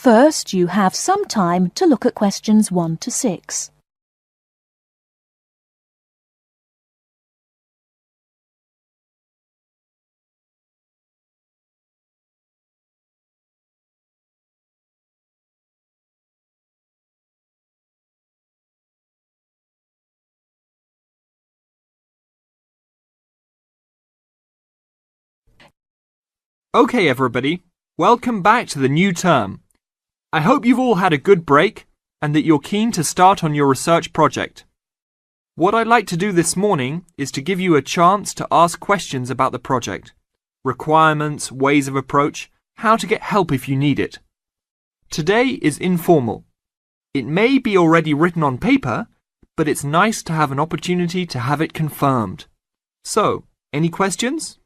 First, you have some time to look at questions 1 to 6. Okay, everybody, welcome back to the new term. I hope you've all had a good break and that you're keen to start on your research project. What I'd like to do this morning is to give you a chance to ask questions about the project, requirements, ways of approach, how to get help if you need it. Today is informal. It may be already written on paper, but it's nice to have an opportunity to have it confirmed. So, any questions?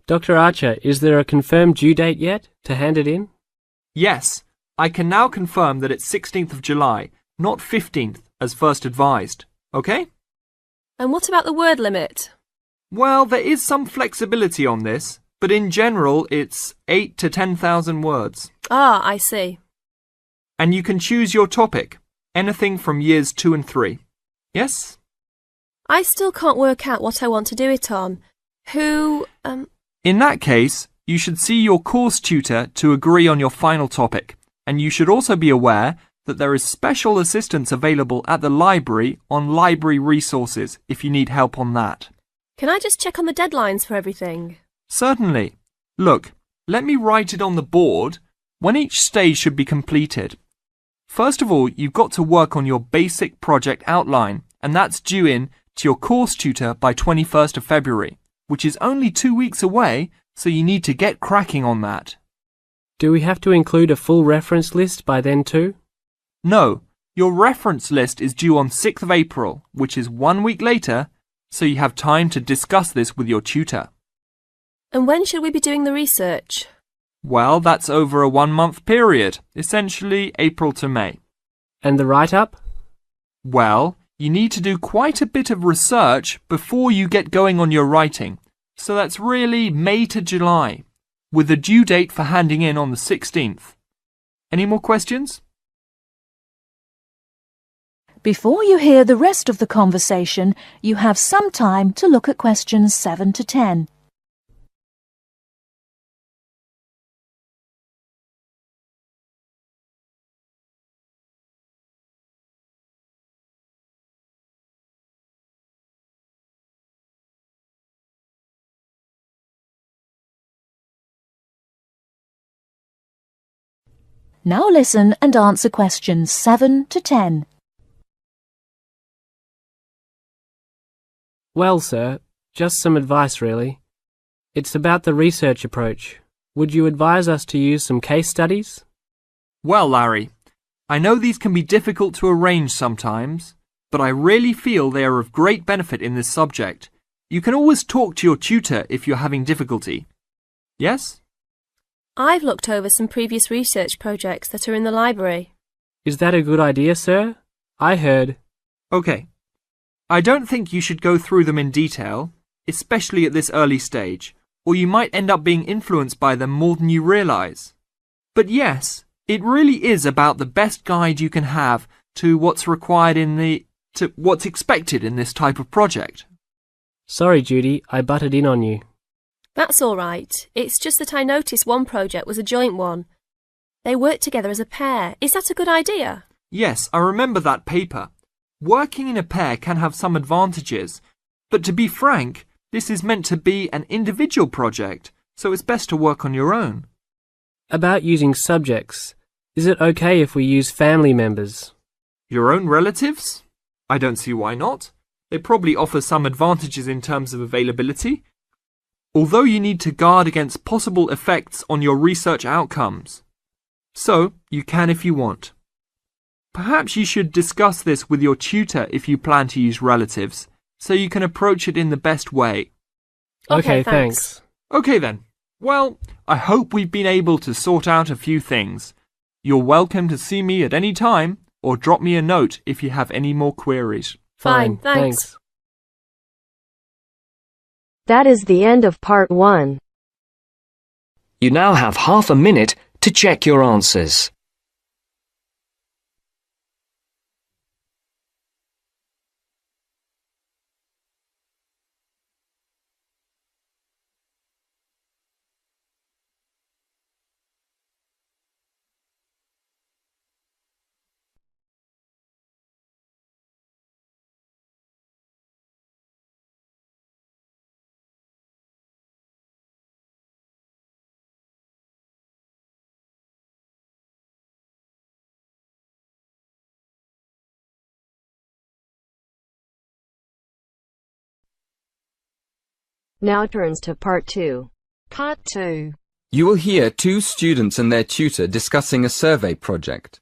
Dr. Archer, is there a confirmed due date yet to hand it in? Yes, I can now confirm that it's 16th of July, not 15th as first advised. Okay? And what about the word limit? Well, there is some flexibility on this, but in general it's 8 to 10,000 words. Ah, I see. And you can choose your topic, anything from years 2 and 3. Yes? I still can't work out what I want to do it on. In that case, you should see your course tutor to agree on your final topic, and you should also be aware that there is special assistance available at the library on library resources if you need help on that. Can I just check on the deadlines for everything? Certainly. Look, let me write it on the board when each stage should be completed. First of all, you've got to work on your basic project outline, and that's due in to your course tutor by 21st of February. Which is only 2 weeks away, so you need to get cracking on that. Do we have to include a full reference list by then too? No, your reference list is due on 6th of April, which is 1 week later, so you have time to discuss this with your tutor. And when should we be doing the research? Well, that's over a 1-month period, essentially April to May. And the write-up? Well, you need to do quite a bit of research before you get going on your writing, so that's really May to July, with a due date for handing in on the 16th. Any more questions? Before you hear the rest of the conversation, you have some time to look at questions 7 to 10. Now listen and answer questions 7 to 10. Well, sir, just some advice really. It's about the research approach. Would you advise us to use some case studies? Well, Larry, I know these can be difficult to arrange sometimes, but I really feel they are of great benefit in this subject. You can always talk to your tutor if you're having difficulty. Yes? I've looked over some previous research projects that are in the library. Is that a good idea, sir? I heard... Okay. I don't think you should go through them in detail, especially at this early stage, or you might end up being influenced by them more than you realise. But yes, it really is about the best guide you can have to what's required to what's expected in this type of project. Sorry, Judy, I butted in on you. That's all right. It's just that I noticed one project was a joint one. They worked together as a pair. Is that a good idea? Yes, I remember that paper. Working in a pair can have some advantages, but to be frank, this is meant to be an individual project, so it's best to work on your own. About using subjects, is it okay if we use family members? Your own relatives? I don't see why not. They probably offer some advantages in terms of availability, although you need to guard against possible effects on your research outcomes. So, you can if you want. Perhaps you should discuss this with your tutor if you plan to use relatives, so you can approach it in the best way. Okay, thanks. Okay then. Well, I hope we've been able to sort out a few things. You're welcome to see me at any time, or drop me a note if you have any more queries. Fine, thanks. That is the end of part 1. You now have half a minute to check your answers. Now turns to part 2. Part 2. You will hear two students and their tutor discussing a survey project.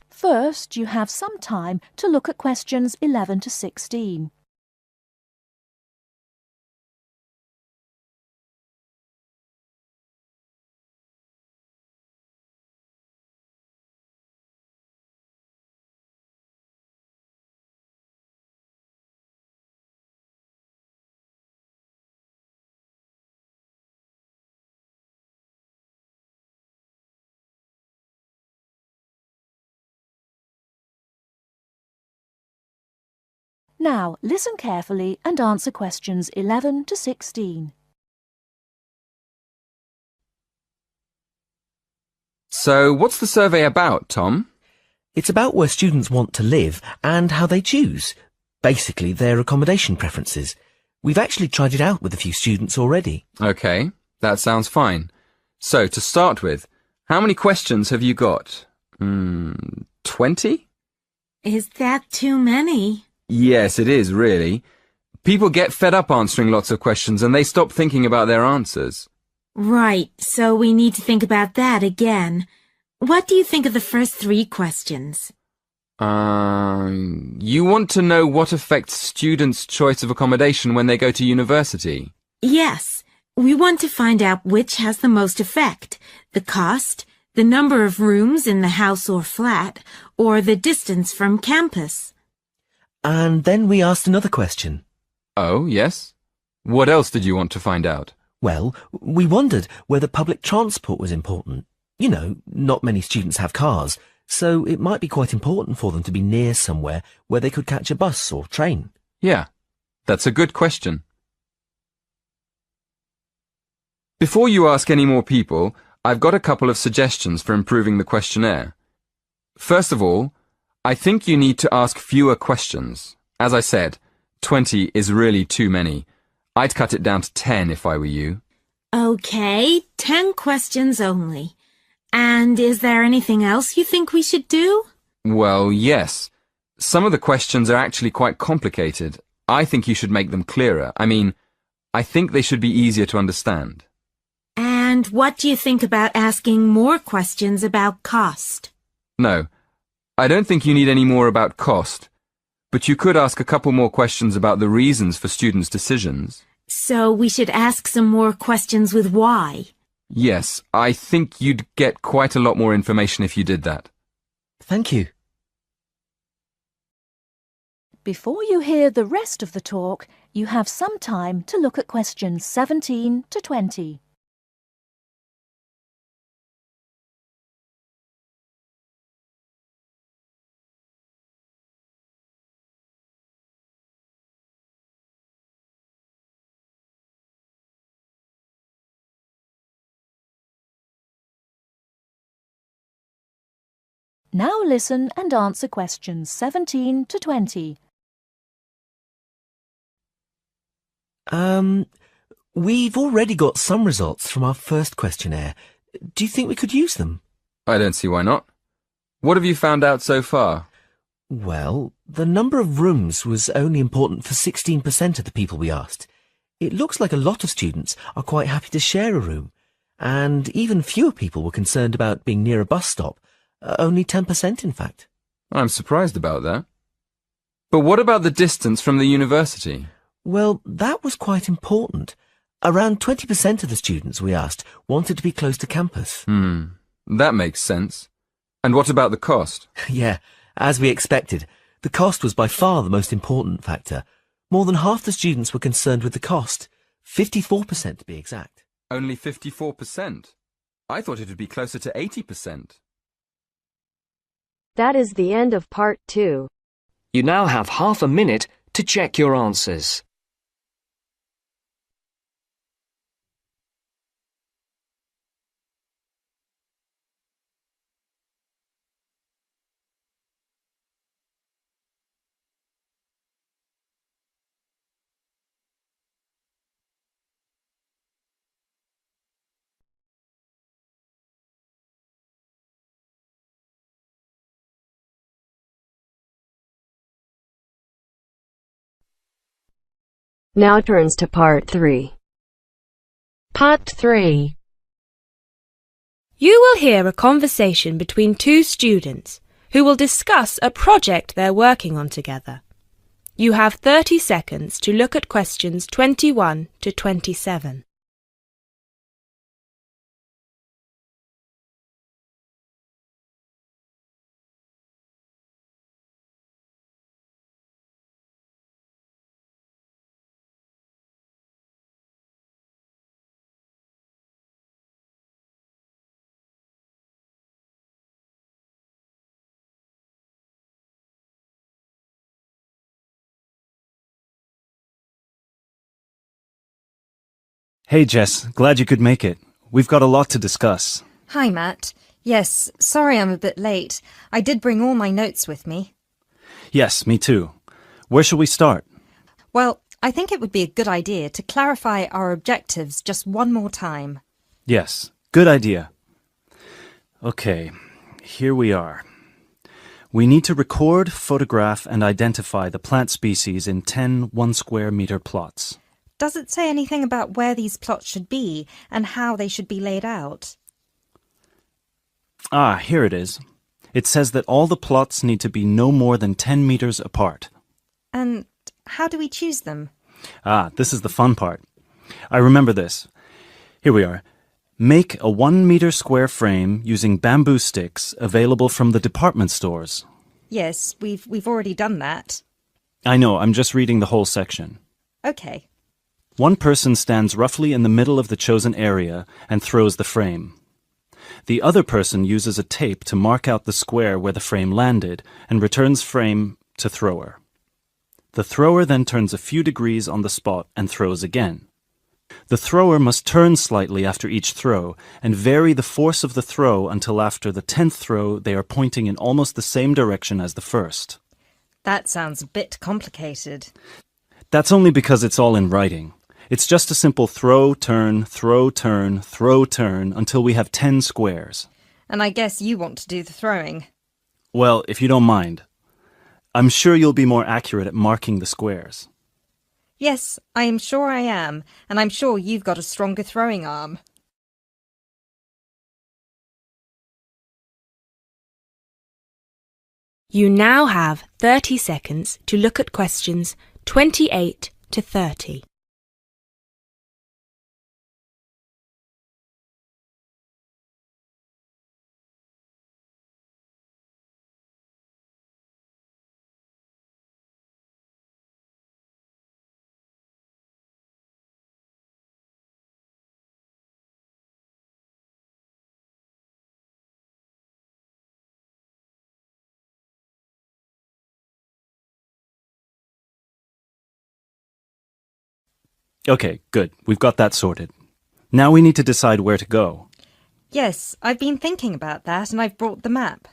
First, you have some time to look at questions 11 to 16. Now, listen carefully and answer questions 11 to 16. So, what's the survey about, Tom? It's about where students want to live and how they choose. Basically, their accommodation preferences. We've actually tried it out with a few students already. Okay, that sounds fine. So, to start with, how many questions have you got? 20? Is that too many? Yes, it is, really. People get fed up answering lots of questions and they stop thinking about their answers. Right, so we need to think about that again. What do you think of the first 3 questions? You want to know what affects students' choice of accommodation when they go to university? Yes, we want to find out which has the most effect. The cost, the number of rooms in the house or flat, or the distance from campus. And then we asked another question. Oh, yes? What else did you want to find out? Well, we wondered whether public transport was important. You know, not many students have cars, so it might be quite important for them to be near somewhere where they could catch a bus or train. Yeah, that's a good question. Before you ask any more people, I've got a couple of suggestions for improving the questionnaire. First of all, I think you need to ask fewer questions. As I said, 20 is really too many. I'd cut it down to 10 if I were you. Okay, 10 questions only. And is there anything else you think we should do? Well, yes. Some of the questions are actually quite complicated. I think you should make them clearer. I think they should be easier to understand. And what do you think about asking more questions about cost? No, I don't think you need any more about cost, but you could ask a couple more questions about the reasons for students' decisions. So we should ask some more questions with why. Yes, I think you'd get quite a lot more information if you did that. Thank you. Before you hear the rest of the talk, you have some time to look at questions 17 to 20. Now listen and answer questions 17 to 20. We've already got some results from our first questionnaire. Do you think we could use them? I don't see why not. What have you found out so far? Well, the number of rooms was only important for 16% of the people we asked. It looks like a lot of students are quite happy to share a room, and even fewer people were concerned about being near a bus stop. Only 10%, in fact. I'm surprised about that. But what about the distance from the university? Well, that was quite important. Around 20% of the students we asked wanted to be close to campus. That makes sense. And what about the cost? Yeah, as we expected. The cost was by far the most important factor. More than half the students were concerned with the cost. 54% to be exact. Only 54%? I thought it would be closer to 80%. That is the end of part 2. You now have half a minute to check your answers. Now turns to Part 3. Part 3. You will hear a conversation between two students who will discuss a project they're working on together. You have 30 seconds to look at questions 21 to 27. Hey Jess, glad you could make it. We've got a lot to discuss. Hi Matt. Yes, sorry I'm a bit late. I did bring all my notes with me. Yes, me too. Where shall we start? Well, I think it would be a good idea to clarify our objectives just one more time. Yes, good idea. Okay, here we are. We need to record, photograph, and identify the plant species in 10 1-square-meter plots. Does it say anything about where these plots should be and how they should be laid out? Ah, here it is. It says that all the plots need to be no more than 10 meters apart. And how do we choose them? Ah, this is the fun part. I remember this. Here we are. Make a 1-meter square frame using bamboo sticks available from the department stores. Yes, we've already done that. I know, I'm just reading the whole section. Okay. One person stands roughly in the middle of the chosen area and throws the frame. The other person uses a tape to mark out the square where the frame landed and returns frame to thrower. The thrower then turns a few degrees on the spot and throws again. The thrower must turn slightly after each throw and vary the force of the throw until after the 10th throw they are pointing in almost the same direction as the first. That sounds a bit complicated. That's only because it's all in writing. It's just a simple throw, turn, throw, turn, throw, turn until we have 10 squares. And I guess you want to do the throwing. Well, if you don't mind. I'm sure you'll be more accurate at marking the squares. Yes, I am sure I am, and I'm sure you've got a stronger throwing arm. You now have 30 seconds to look at questions 28 to 30. Okay, good. We've got that sorted. Now we need to decide where to go. Yes, I've been thinking about that and I've brought the map.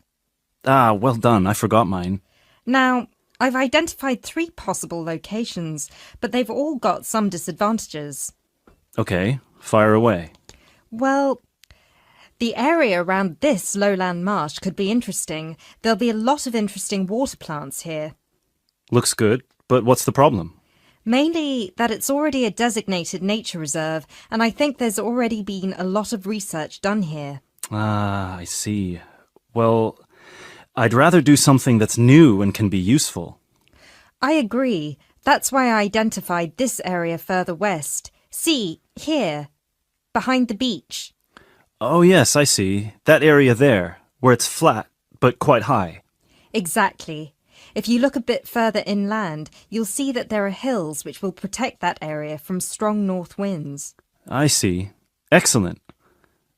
Ah, well done. I forgot mine. Now, I've identified 3 possible locations, but they've all got some disadvantages. Okay, fire away. Well, the area around this lowland marsh could be interesting. There'll be a lot of interesting water plants here. Looks good, but what's the problem? Mainly that it's already a designated nature reserve, and I think there's already been a lot of research done here. Ah, I see. Well, I'd rather do something that's new and can be useful. I agree. That's why I identified this area further west. See, here, behind the beach. Oh yes, I see. That area there, where it's flat, but quite high. Exactly. If you look a bit further inland, you'll see that there are hills which will protect that area from strong north winds. I see. Excellent.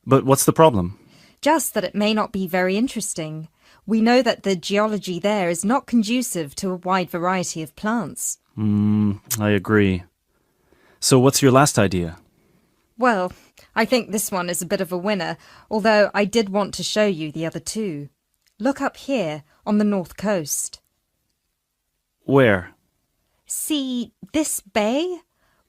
But what's the problem? Just that it may not be very interesting. We know that the geology there is not conducive to a wide variety of plants. I agree. So what's your last idea? Well, I think this one is a bit of a winner, although I did want to show you the other 2. Look up here, on the north coast. Where? See this bay?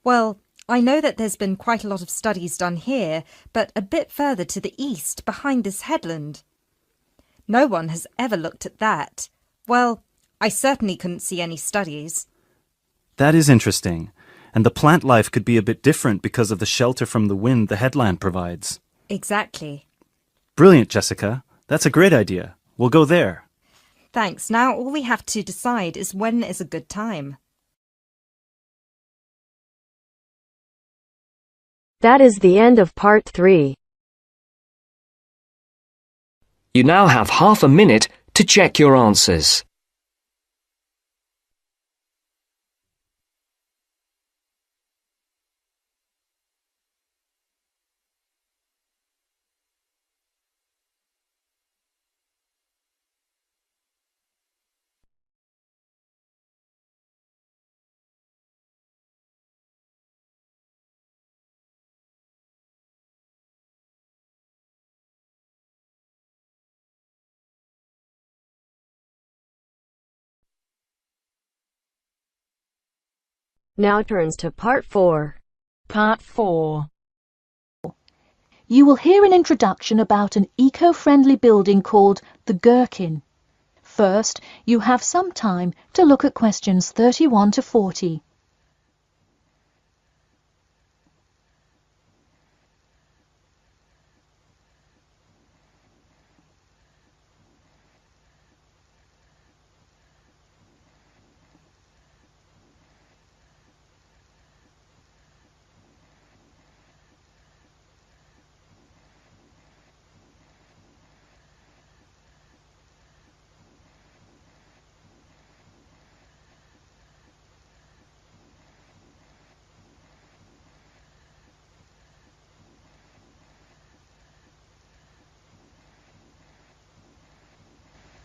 Well, I know that there's been quite a lot of studies done here, but a bit further to the east, behind this headland. No one has ever looked at that. Well, I certainly couldn't see any studies. That is interesting. and the plant life could be a bit different because of the shelter from the wind the headland provides. Exactly. Brilliant, Jessica. That's a great idea. We'll go there. Thanks. Now all we have to decide is when is a good time. That is the end of part 3. You now have half a minute to check your answers. Now turns to part 4. Part 4. You will hear an introduction about an eco-friendly building called the Gherkin. First, you have some time to look at questions 31 to 40.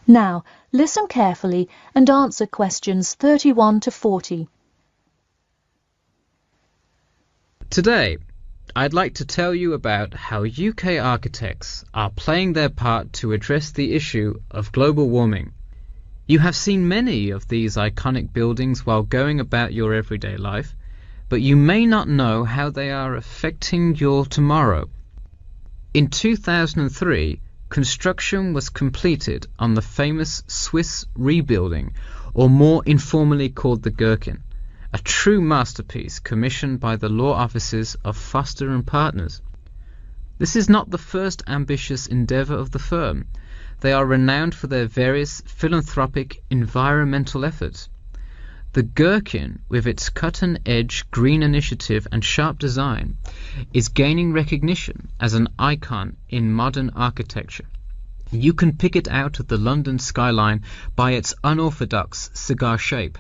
Now, listen carefully and answer questions 31 to 40. Today, I'd like to tell you about how UK architects are playing their part to address the issue of global warming. You have seen many of these iconic buildings while going about your everyday life, but you may not know how they are affecting your tomorrow. In 2003, construction was completed on the famous Swiss rebuilding, or more informally called the Gherkin, a true masterpiece commissioned by the law offices of Foster and Partners. This is not the first ambitious endeavour of the firm. They are renowned for their various philanthropic environmental efforts. The Gherkin, with its cut-and-edge green initiative and sharp design, is gaining recognition as an icon in modern architecture. You can pick it out of the London skyline by its unorthodox cigar shape.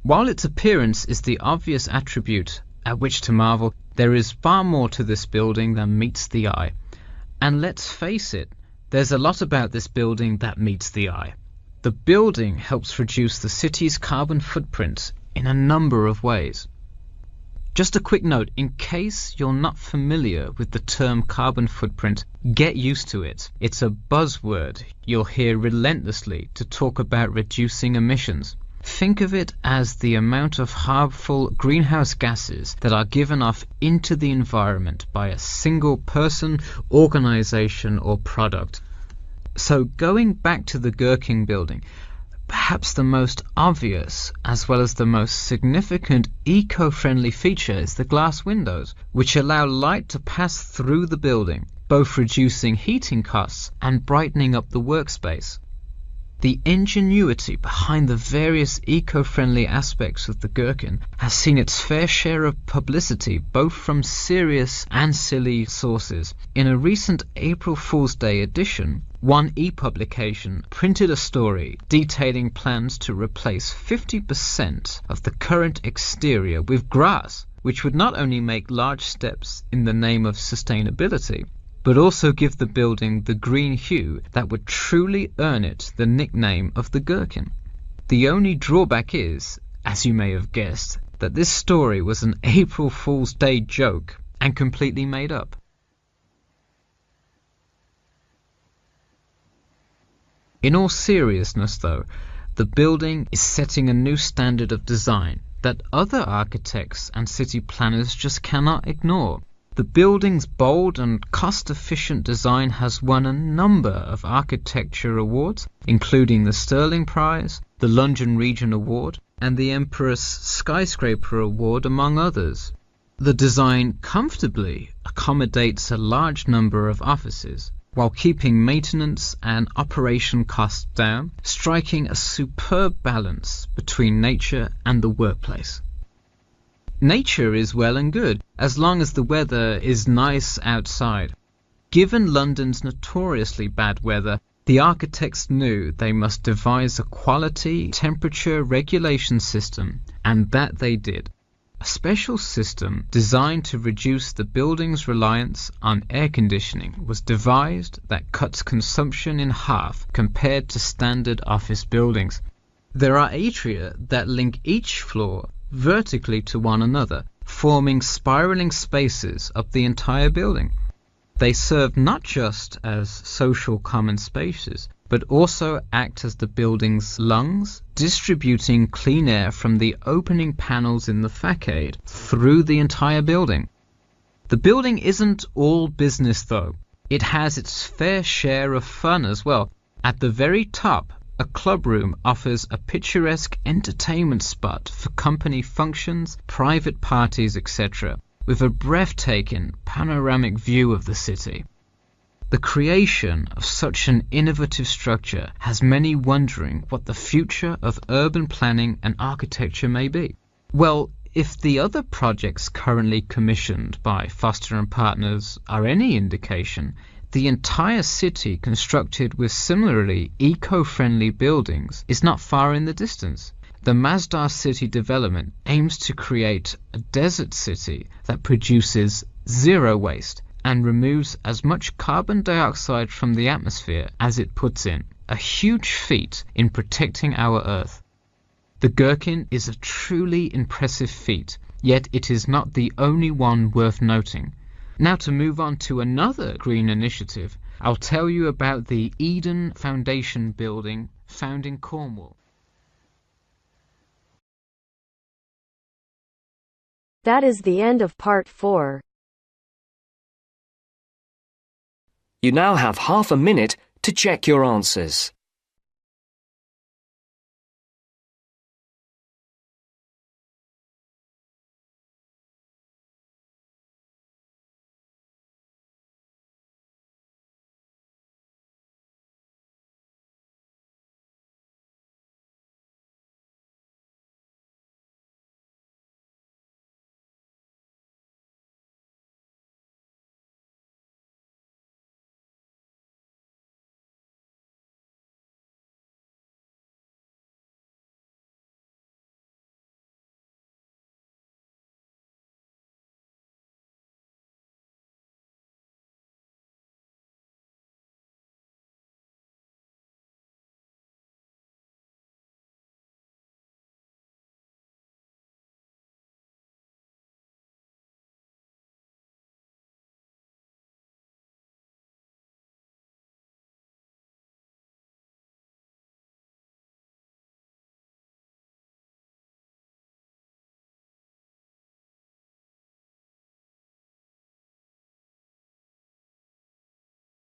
While its appearance is the obvious attribute at which to marvel, there is far more to this building than meets the eye. And let's face it, there's a lot about this building that meets the eye. The building helps reduce the city's carbon footprint in a number of ways. Just a quick note, in case you're not familiar with the term carbon footprint, get used to it. It's a buzzword you'll hear relentlessly to talk about reducing emissions. Think of it as the amount of harmful greenhouse gases that are given off into the environment by a single person, organization, or product. So going back to the Gherkin building, perhaps the most obvious as well as the most significant eco-friendly feature is the glass windows, which allow light to pass through the building, both reducing heating costs and brightening up the workspace. The ingenuity behind the various eco-friendly aspects of the Gherkin has seen its fair share of publicity, both from serious and silly sources. In a recent April Fool's Day edition, One e-publication printed a story detailing plans to replace 50% of the current exterior with grass, which would not only make large steps in the name of sustainability, but also give the building the green hue that would truly earn it the nickname of the Gherkin. The only drawback is, as you may have guessed, that this story was an April Fool's Day joke and completely made up. In all seriousness though, the building is setting a new standard of design that other architects and city planners just cannot ignore. The building's bold and cost-efficient design has won a number of architecture awards, including the Stirling Prize, the London Region Award, and the Emperor's Skyscraper Award, among others. The design comfortably accommodates a large number of offices, while keeping maintenance and operation costs down, striking a superb balance between nature and the workplace. Nature is well and good, as long as the weather is nice outside. Given London's notoriously bad weather, the architects knew they must devise a quality temperature regulation system, and that they did. A special system designed to reduce the building's reliance on air conditioning was devised that cuts consumption in half compared to standard office buildings. There are atria that link each floor vertically to one another, forming spiraling spaces up the entire building. They serve not just as social common spaces, but also act as the building's lungs, distributing clean air from the opening panels in the facade through the entire building. The building isn't all business though. It has its fair share of fun as well. At the very top, a club room offers a picturesque entertainment spot for company functions, private parties, etc., with a breathtaking panoramic view of the city. The creation of such an innovative structure has many wondering what the future of urban planning and architecture may be. Well, if the other projects currently commissioned by Foster and Partners are any indication, the entire city constructed with similarly eco-friendly buildings is not far in the distance. The Masdar City development aims to create a desert city that produces zero waste and removes as much carbon dioxide from the atmosphere as it puts in, a huge feat in protecting our Earth. The Gherkin is a truly impressive feat, yet it is not the only one worth noting. Now to move on to another green initiative, I'll tell you about the Eden Foundation building found in Cornwall. That is the end of part 4. You now have half a minute to check your answers.